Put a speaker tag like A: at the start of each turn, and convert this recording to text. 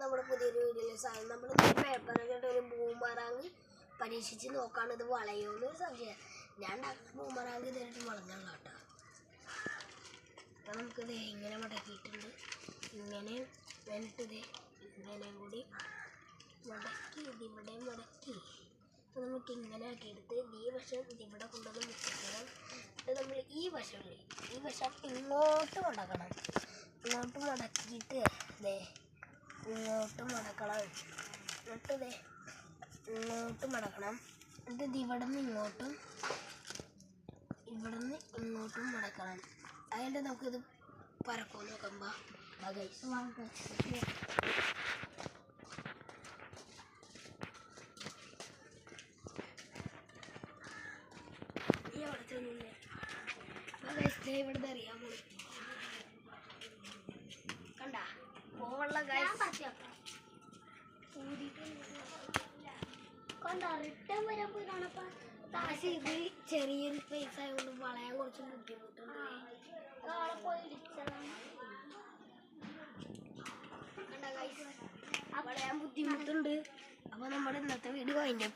A: നമ്മുടെ പുതിയൊരു വീഡിയോയിലെ സാധനം നമ്മൾ പേപ്പറിലിട്ട് ഒരു ബൂമറാങ് പരീക്ഷിച്ച് നോക്കാണ്. ഇത് വളയുമെന്ന് ഒരു സംശയം. ഞാൻ ഉണ്ടാക്കുന്ന ബൂമറാങ് ഇതായിട്ട് വളഞ്ഞുള്ള കേട്ടോ. അപ്പം നമുക്കിത് ഇങ്ങനെ മടക്കിയിട്ടുണ്ട്. ഇങ്ങനെ വെച്ചിട്ട് ഇങ്ങനെയും കൂടി മടക്കി ഇതിവിടെ മടക്കി അപ്പോൾ നമുക്ക് ഇങ്ങനെ ആക്കിയെടുത്ത് ഈ വശം ഇതിവിടെ കൊണ്ടുവന്ന് മുട്ടിക്കണം. എന്നിട്ട് നമ്മൾ ഈ വശം ഇങ്ങോട്ട് മടക്കണം. ഇങ്ങോട്ട് മടക്കിയിട്ട് ഇങ്ങോട്ട് മടക്കണം. എന്നിട്ട് ഇങ്ങോട്ട് മടക്കണം. എന്നിട്ട് ഇവിടെ നിന്ന് ഇങ്ങോട്ടും മടക്കണം. അതിൻ്റെ നമുക്കിത് പറക്കുമെന്ന് നോക്കുമ്പോൾ ഇവിടുത്തെ അറിയാൻ പോയി കണ്ട പോവുള്ള റിട്ടേൺ വരാൻ പോയി കാണപ്പ. പക്ഷേ ഇത് ചെറിയൊരു സ്പേസ് ആയതുകൊണ്ട് വളയാൻ കുറച്ച് ബുദ്ധിമുട്ടുണ്ട്. വളയാൻ ബുദ്ധിമുട്ടുണ്ട്. അപ്പോൾ നമ്മുടെ ഇന്നത്തെ വീഡിയോ അതിൻ്റെ